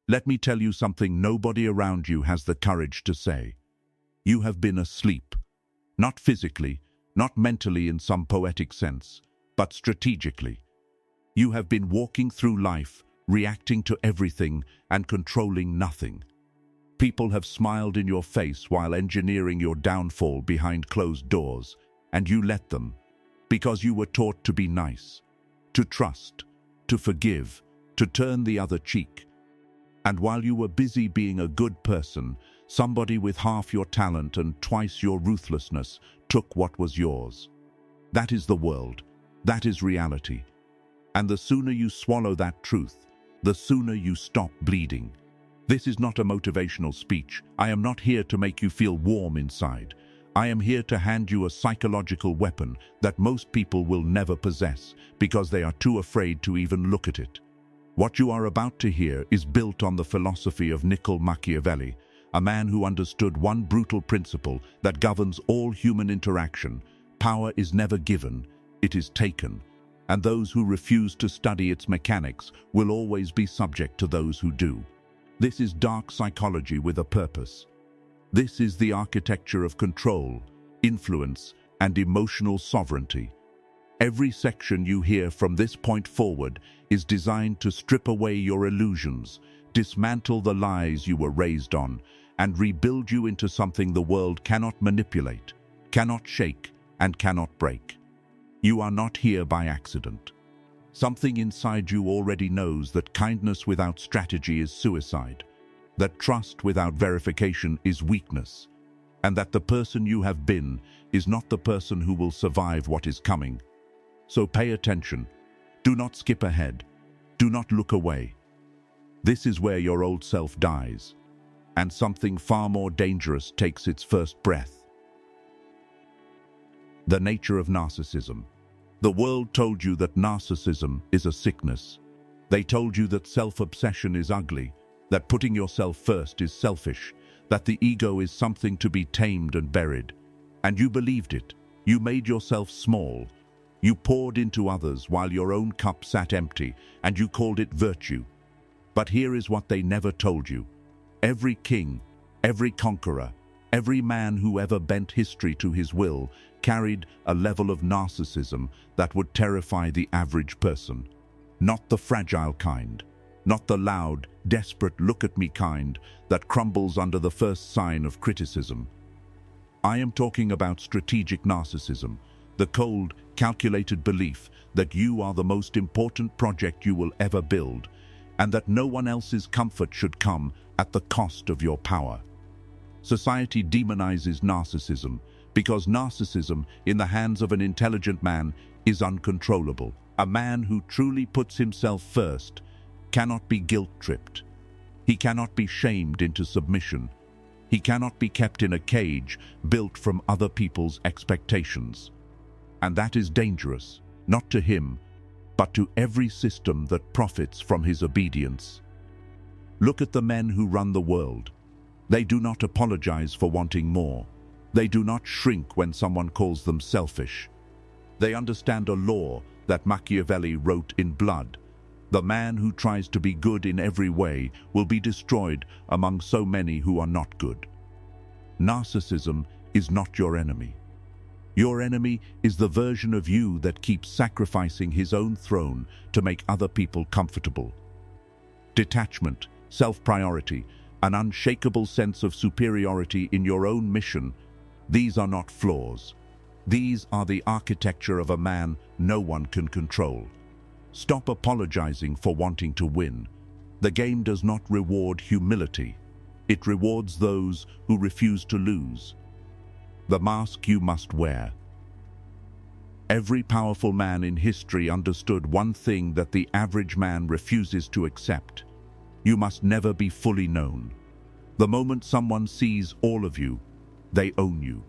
Let me tell you something nobody around you has the courage to say. You have been asleep. Not physically, not mentally in some poetic sense, but strategically. You have been walking through life, reacting to everything and controlling nothing. People have smiled in your face while engineering your downfall behind closed doors, and you let them, because you were taught to be nice, to trust, to forgive, to turn the other cheek. And while you were busy being a good person, somebody with half your talent and twice your ruthlessness took what was yours. That is the world. That is reality. And the sooner you swallow that truth, the sooner you stop bleeding. This is not a motivational speech. I am not here to make you feel warm inside. I am here to hand you a psychological weapon that most people will never possess because they are too afraid to even look at it. What you are about to hear is built on the philosophy of Machiavelli, a man who understood one brutal principle that governs all human interaction. Power is never given, it is taken, and those who refuse to study its mechanics will always be subject to those who do. This is dark psychology with a purpose. This is the architecture of control, influence, and emotional sovereignty. Every section you hear from this point forward is designed to strip away your illusions, dismantle the lies you were raised on, and rebuild you into something the world cannot manipulate, cannot shake, and cannot break. You are not here by accident. Something inside you already knows that kindness without strategy is suicide, that trust without verification is weakness, and that the person you have been is not the person who will survive what is coming. So pay attention. Do not skip ahead. Do not look away. This is where your old self dies, and something far more dangerous takes its first breath. The nature of narcissism. The world told you that narcissism is a sickness. They told you that self-obsession is ugly, that putting yourself first is selfish, that the ego is something to be tamed and buried. And you believed it. You made yourself small. You poured into others while your own cup sat empty, and you called it virtue. But here is what they never told you. Every king, every conqueror, every man who ever bent history to his will carried a level of narcissism that would terrify the average person. Not the fragile kind, not the loud, desperate look-at-me kind that crumbles under the first sign of criticism. I am talking about strategic narcissism, the cold, calculated belief that you are the most important project you will ever build, and that no one else's comfort should come at the cost of your power. Society demonizes narcissism because narcissism, in the hands of an intelligent man, is uncontrollable. A man who truly puts himself first cannot be guilt-tripped. He cannot be shamed into submission. He cannot be kept in a cage built from other people's expectations. And that is dangerous, not to him, but to every system that profits from his obedience. Look at the men who run the world. They do not apologize for wanting more. They do not shrink when someone calls them selfish. They understand a law that Machiavelli wrote in blood. The man who tries to be good in every way will be destroyed among so many who are not good. Narcissism is not your enemy. Your enemy is the version of you that keeps sacrificing his own throne to make other people comfortable. Detachment, self-priority, an unshakable sense of superiority in your own mission, these are not flaws. These are the architecture of a man no one can control. Stop apologizing for wanting to win. The game does not reward humility. It rewards those who refuse to lose. The mask you must wear. Every powerful man in history understood one thing that the average man refuses to accept. You must never be fully known. The moment someone sees all of you, they own you.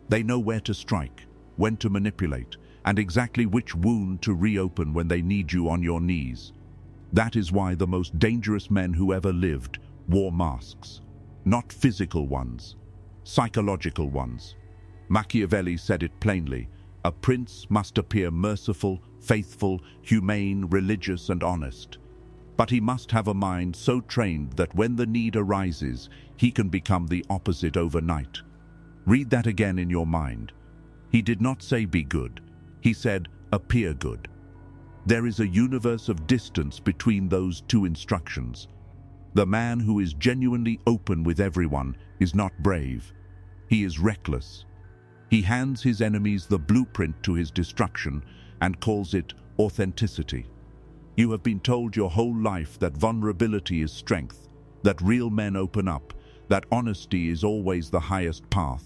They know where to strike, when to manipulate, and exactly which wound to reopen when they need you on your knees. That is why the most dangerous men who ever lived wore masks. Not physical ones, psychological ones. Machiavelli said it plainly: a prince must appear merciful, faithful, humane, religious, and honest. But he must have a mind so trained that when the need arises, he can become the opposite overnight. Read that again in your mind. He did not say be good. He said appear good. There is a universe of distance between those two instructions. The man who is genuinely open with everyone is not brave. He is reckless. He hands his enemies the blueprint to his destruction and calls it authenticity. You have been told your whole life that vulnerability is strength, that real men open up, that honesty is always the highest path.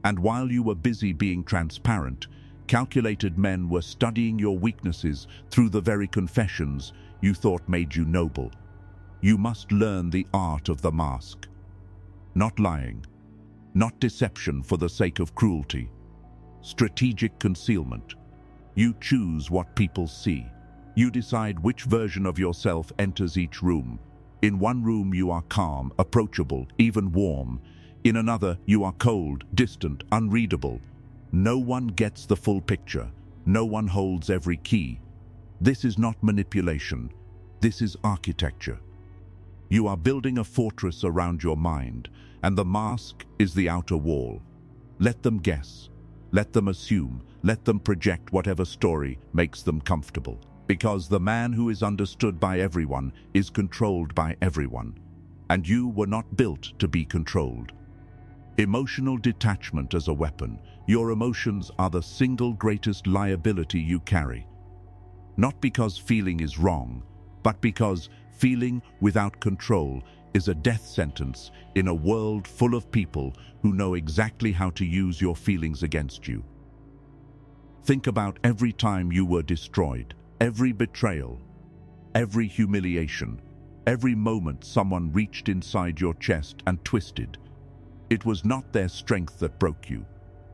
And while you were busy being transparent, calculated men were studying your weaknesses through the very confessions you thought made you noble. You must learn the art of the mask. Not lying, not deception for the sake of cruelty. Strategic concealment. You choose what people see. You decide which version of yourself enters each room. In one room you are calm, approachable, even warm. In another you are cold, distant, unreadable. No one gets the full picture. No one holds every key. This is not manipulation. This is architecture. You are building a fortress around your mind, and the mask is the outer wall. Let them guess. Let them assume. Let them project whatever story makes them comfortable. Because the man who is understood by everyone is controlled by everyone. And you were not built to be controlled. Emotional detachment as a weapon. Your emotions are the single greatest liability you carry. Not because feeling is wrong, but because feeling without control is a death sentence in a world full of people who know exactly how to use your feelings against you. Think about every time you were destroyed, every betrayal, every humiliation, every moment someone reached inside your chest and twisted. It was not their strength that broke you.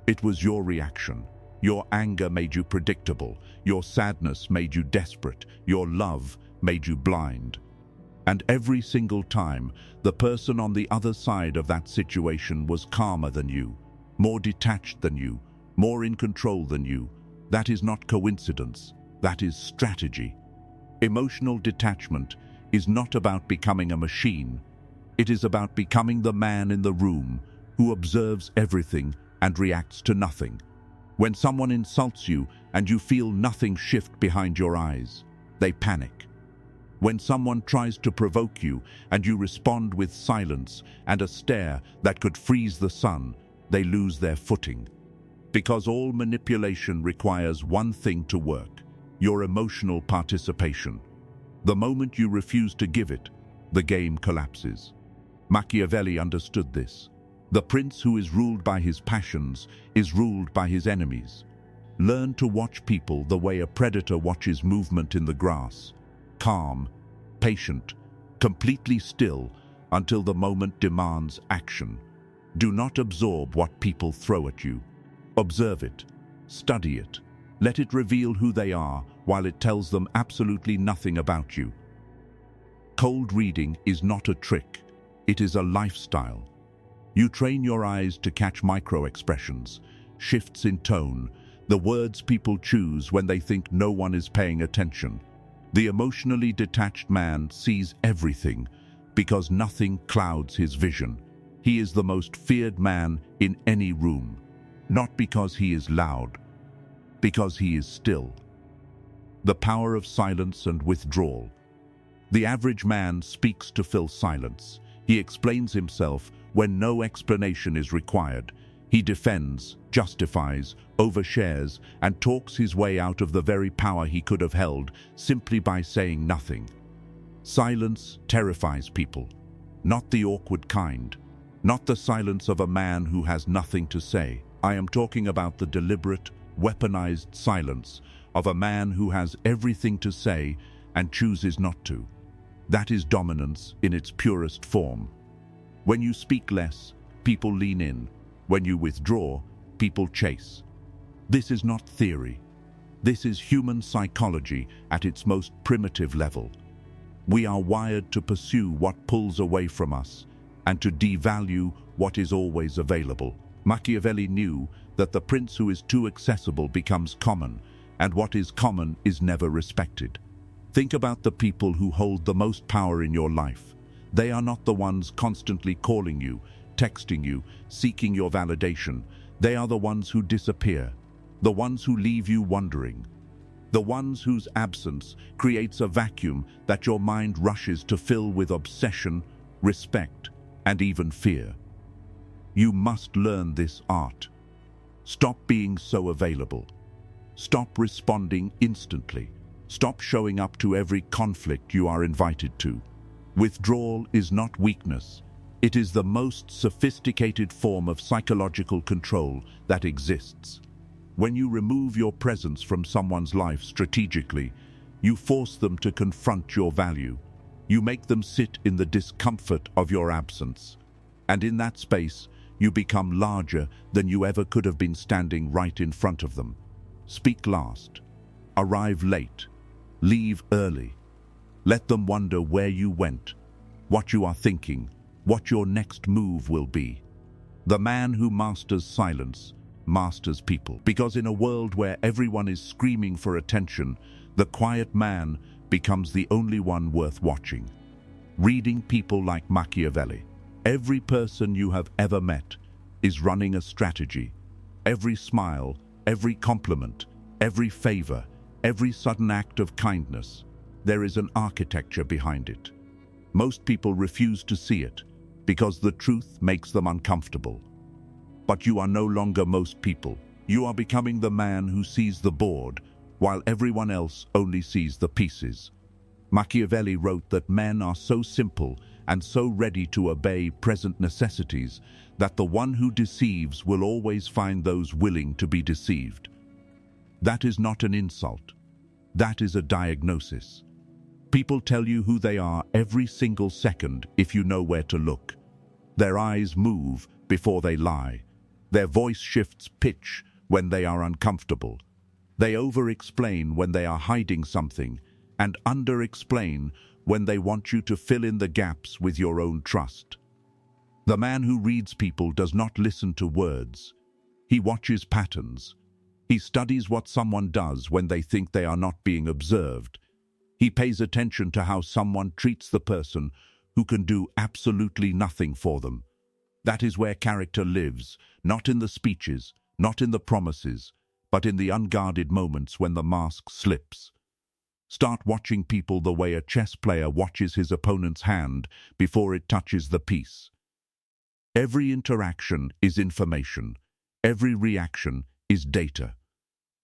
It was your reaction. Your anger made you predictable. Your sadness made you desperate. Your love made you blind. And every single time, the person on the other side of that situation was calmer than you, more detached than you, more in control than you. That is not coincidence. That is strategy. Emotional detachment is not about becoming a machine. It is about becoming the man in the room who observes everything and reacts to nothing. When someone insults you and you feel nothing shift behind your eyes, they panic. When someone tries to provoke you and you respond with silence and a stare that could freeze the sun, they lose their footing. Because all manipulation requires one thing to work: your emotional participation. The moment you refuse to give it, the game collapses. Machiavelli understood this. The prince who is ruled by his passions is ruled by his enemies. Learn to watch people the way a predator watches movement in the grass. Calm, patient, completely still until the moment demands action. Do not absorb what people throw at you. Observe it, study it. Let it reveal who they are while it tells them absolutely nothing about you. Cold reading is not a trick. It is a lifestyle. You train your eyes to catch micro-expressions, shifts in tone, the words people choose when they think no one is paying attention. The emotionally detached man sees everything because nothing clouds his vision. He is the most feared man in any room, not because he is loud, because he is still. The power of silence and withdrawal. The average man speaks to fill silence. He explains himself when no explanation is required. He defends, justifies, overshares, and talks his way out of the very power he could have held simply by saying nothing. Silence terrifies people, not the awkward kind, not the silence of a man who has nothing to say. I am talking about the deliberate, weaponized silence of a man who has everything to say and chooses not to. That is dominance in its purest form. When you speak less, people lean in. When you withdraw, people chase. This is not theory. This is human psychology at its most primitive level. We are wired to pursue what pulls away from us and to devalue what is always available. Machiavelli knew that the prince who is too accessible becomes common, and what is common is never respected. Think about the people who hold the most power in your life. They are not the ones constantly calling you, texting you, seeking your validation. They are the ones who disappear, the ones who leave you wondering, the ones whose absence creates a vacuum that your mind rushes to fill with obsession, respect, and even fear. You must learn this art. Stop being so available. Stop responding instantly. Stop showing up to every conflict you are invited to. Withdrawal is not weakness. It is the most sophisticated form of psychological control that exists. When you remove your presence from someone's life strategically, you force them to confront your value. You make them sit in the discomfort of your absence. And in that space, you become larger than you ever could have been standing right in front of them. Speak last. Arrive late. Leave early. Let them wonder where you went, what you are thinking, what your next move will be. The man who masters silence masters people, because in a world where everyone is screaming for attention, the quiet man becomes the only one worth watching. Reading people like Machiavelli. Every person you have ever met is running a strategy. Every smile, every compliment, every favor, every sudden act of kindness, there is an architecture behind it. Most people refuse to see it because the truth makes them uncomfortable. But you are no longer most people. You are becoming the man who sees the board while everyone else only sees the pieces. Machiavelli wrote that men are so simple and so ready to obey present necessities that the one who deceives will always find those willing to be deceived. That is not an insult. That is a diagnosis. People tell you who they are every single second if you know where to look. Their eyes move before they lie. Their voice shifts pitch when they are uncomfortable. They over-explain when they are hiding something and under-explain when they want you to fill in the gaps with your own trust. The man who reads people does not listen to words. He watches patterns. He studies what someone does when they think they are not being observed. He pays attention to how someone treats the person who can do absolutely nothing for them. That is where character lives, not in the speeches, not in the promises, but in the unguarded moments when the mask slips. Start watching people the way a chess player watches his opponent's hand before it touches the piece. Every interaction is information. Every reaction is data.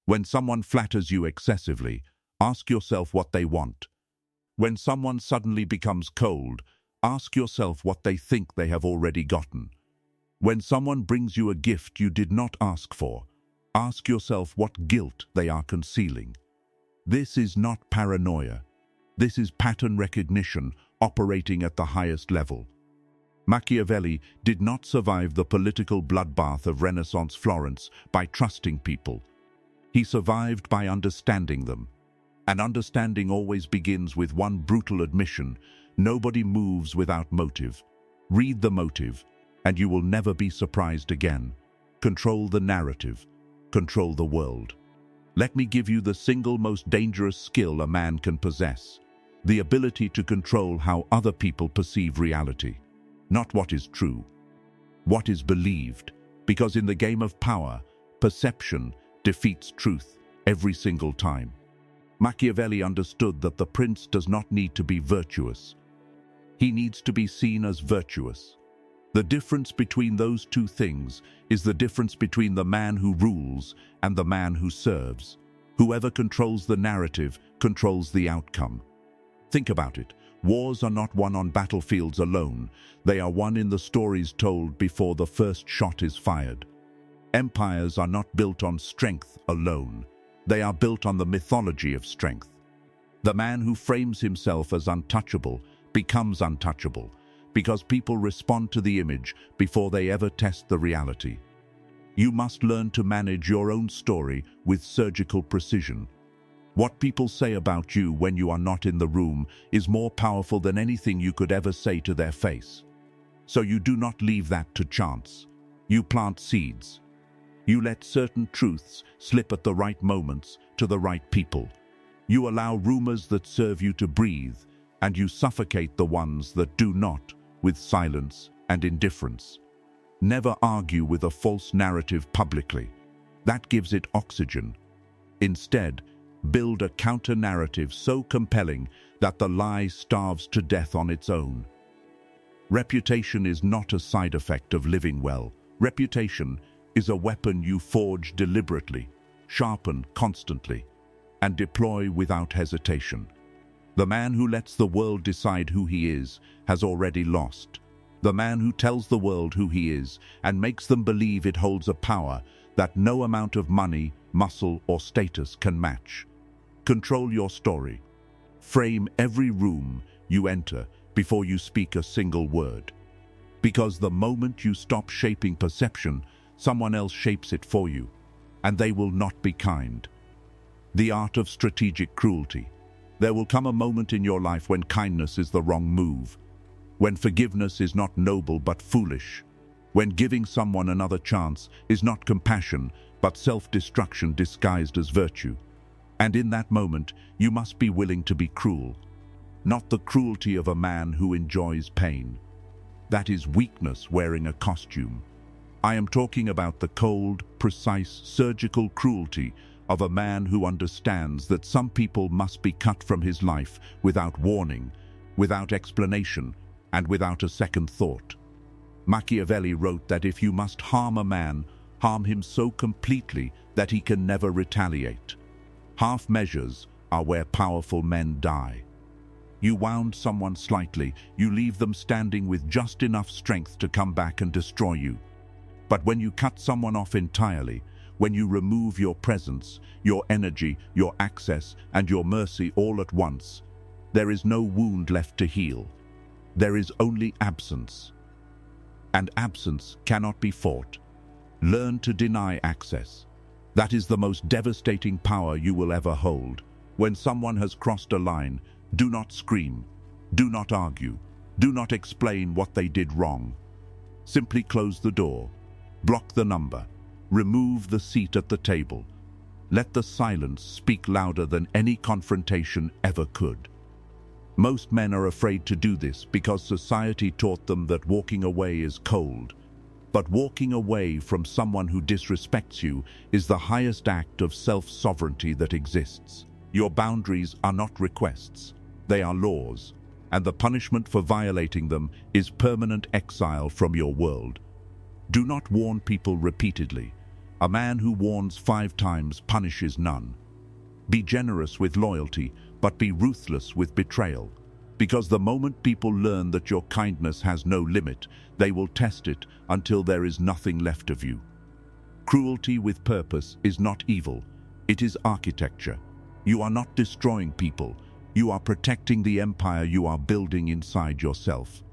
When someone flatters you excessively, ask yourself what they want. When someone suddenly becomes cold, ask yourself what they think they have already gotten. When someone brings you a gift you did not ask for, ask yourself what guilt they are concealing. This is not paranoia. This is pattern recognition operating at the highest level. Machiavelli did not survive the political bloodbath of Renaissance Florence by trusting people. He survived by understanding them. And understanding always begins with one brutal admission: nobody moves without motive. Read the motive, and you will never be surprised again. Control the narrative. Control the world. Let me give you the single most dangerous skill a man can possess: the ability to control how other people perceive reality. Not what is true, what is believed, because in the game of power, perception defeats truth every single time. Machiavelli understood that the prince does not need to be virtuous. He needs to be seen as virtuous. The difference between those two things is the difference between the man who rules and the man who serves. Whoever controls the narrative controls the outcome. Think about it. Wars are not won on battlefields alone. They are won in the stories told before the first shot is fired. Empires are not built on strength alone. They are built on the mythology of strength. The man who frames himself as untouchable becomes untouchable because people respond to the image before they ever test the reality. You must learn to manage your own story with surgical precision. What people say about you when you are not in the room is more powerful than anything you could ever say to their face. So you do not leave that to chance. You plant seeds. You let certain truths slip at the right moments to the right people. You allow rumors that serve you to breathe, and you suffocate the ones that do not, with silence and indifference. Never argue with a false narrative publicly. That gives it oxygen. Instead, build a counter-narrative so compelling that the lie starves to death on its own. Reputation is not a side effect of living well. Reputation is a weapon you forge deliberately, sharpen constantly, and deploy without hesitation. The man who lets the world decide who he is has already lost. The man who tells the world who he is and makes them believe it holds a power that no amount of money, muscle, or status can match. Control your story. Frame every room you enter before you speak a single word. Because the moment you stop shaping perception, someone else shapes it for you, and they will not be kind. The art of strategic cruelty. There will come a moment in your life when kindness is the wrong move, when forgiveness is not noble but foolish, when giving someone another chance is not compassion but self-destruction disguised as virtue. And in that moment, you must be willing to be cruel. Not the cruelty of a man who enjoys pain. That is weakness wearing a costume. I am talking about the cold, precise, surgical cruelty of a man who understands that some people must be cut from his life without warning, without explanation, and without a second thought. Machiavelli wrote that if you must harm a man, harm him so completely that he can never retaliate. Half measures are where powerful men die. You wound someone slightly, you leave them standing with just enough strength to come back and destroy you. But when you cut someone off entirely, when you remove your presence, your energy, your access, and your mercy all at once, there is no wound left to heal. There is only absence. And absence cannot be fought. Learn to deny access. That is the most devastating power you will ever hold. When someone has crossed a line, do not scream, do not argue, do not explain what they did wrong. Simply close the door, block the number, remove the seat at the table. Let the silence speak louder than any confrontation ever could. Most men are afraid to do this because society taught them that walking away is cold. But walking away from someone who disrespects you is the highest act of self-sovereignty that exists. Your boundaries are not requests, they are laws, and the punishment for violating them is permanent exile from your world. Do not warn people repeatedly. A man who warns 5 times punishes none. Be generous with loyalty, but be ruthless with betrayal. Because the moment people learn that your kindness has no limit, they will test it until there is nothing left of you. Cruelty with purpose is not evil, it is architecture. You are not destroying people, you are protecting the empire you are building inside yourself.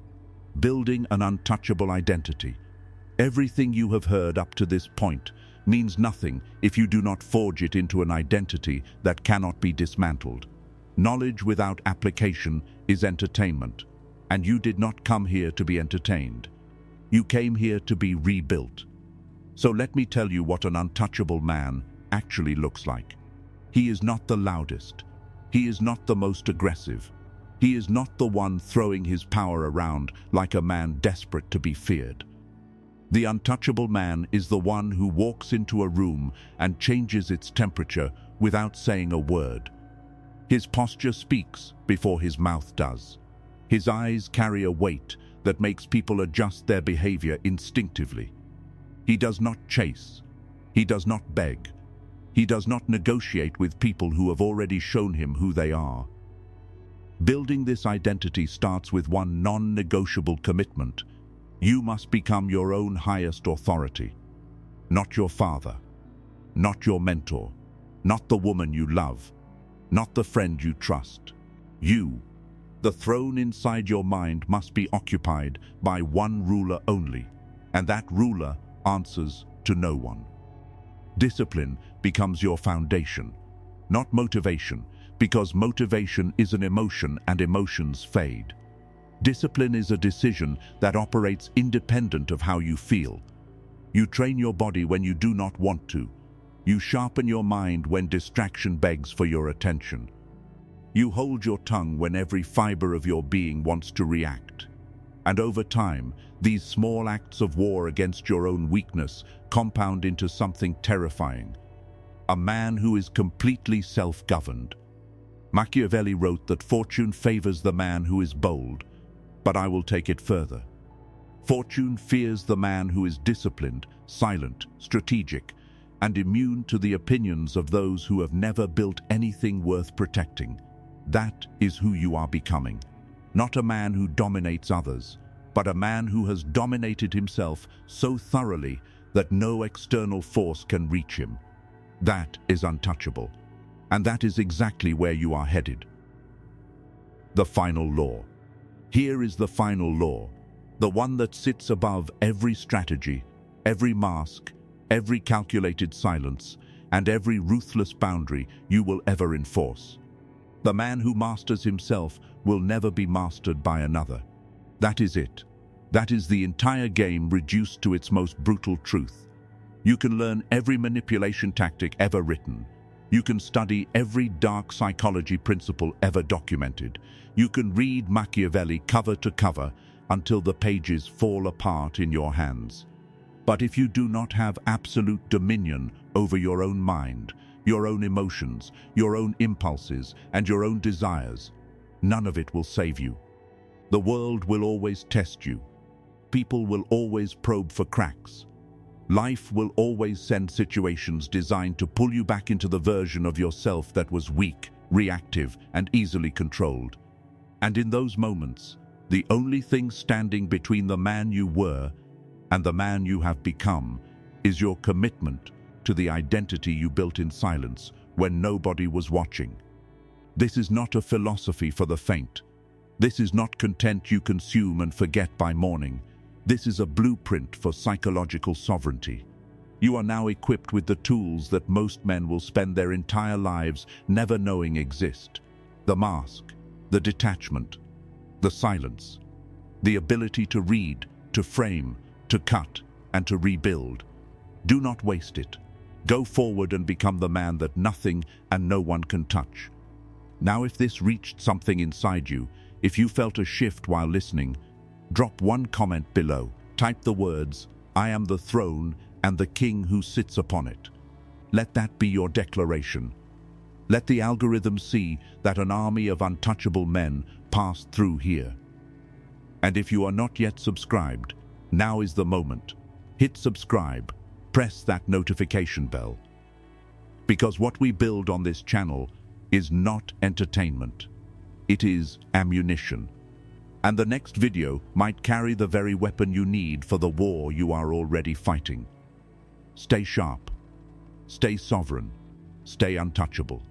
Building an untouchable identity. Everything you have heard up to this point means nothing if you do not forge it into an identity that cannot be dismantled. Knowledge without application is entertainment, and you did not come here to be entertained. You came here to be rebuilt. So let me tell you what an untouchable man actually looks like. He is not the loudest. He is not the most aggressive. He is not the one throwing his power around like a man desperate to be feared. The untouchable man is the one who walks into a room and changes its temperature without saying a word. His posture speaks before his mouth does. His eyes carry a weight that makes people adjust their behavior instinctively. He does not chase. He does not beg. He does not negotiate with people who have already shown him who they are. Building this identity starts with one non-negotiable commitment. You must become your own highest authority. Not your father. Not your mentor. Not the woman you love. Not the friend you trust. You. The throne inside your mind must be occupied by one ruler only, and that ruler answers to no one. Discipline becomes your foundation, not motivation, because motivation is an emotion and emotions fade. Discipline is a decision that operates independent of how you feel. You train your body when you do not want to. You sharpen your mind when distraction begs for your attention. You hold your tongue when every fiber of your being wants to react. And over time, these small acts of war against your own weakness compound into something terrifying. A man who is completely self-governed. Machiavelli wrote that fortune favors the man who is bold, but I will take it further. Fortune fears the man who is disciplined, silent, strategic, and immune to the opinions of those who have never built anything worth protecting. That is who you are becoming. Not a man who dominates others, but a man who has dominated himself so thoroughly that no external force can reach him. That is untouchable. And that is exactly where you are headed. The final law. Here is the final law, the one that sits above every strategy, every mask, every calculated silence, and every ruthless boundary you will ever enforce. The man who masters himself will never be mastered by another. That is it. That is the entire game reduced to its most brutal truth. You can learn every manipulation tactic ever written. You can study every dark psychology principle ever documented. You can read Machiavelli cover to cover until the pages fall apart in your hands. But if you do not have absolute dominion over your own mind, your own emotions, your own impulses, and your own desires, none of it will save you. The world will always test you. People will always probe for cracks. Life will always send situations designed to pull you back into the version of yourself that was weak, reactive, and easily controlled. And in those moments, the only thing standing between the man you were and the man you have become is your commitment to the identity you built in silence when nobody was watching. This is not a philosophy for the faint. This is not content you consume and forget by morning. This is a blueprint for psychological sovereignty. You are now equipped with the tools that most men will spend their entire lives never knowing exist. The mask, the detachment, the silence, the ability to read, to frame, to cut, and to rebuild. Do not waste it. Go forward and become the man that nothing and no one can touch. Now, if this reached something inside you, if you felt a shift while listening, drop one comment below. Type the words, "I am the throne and the king who sits upon it." Let that be your declaration. Let the algorithm see that an army of untouchable men passed through here. And if you are not yet subscribed, now is the moment. Hit subscribe, press that notification bell. Because what we build on this channel is not entertainment. It is ammunition. And the next video might carry the very weapon you need for the war you are already fighting. Stay sharp, stay sovereign, stay untouchable.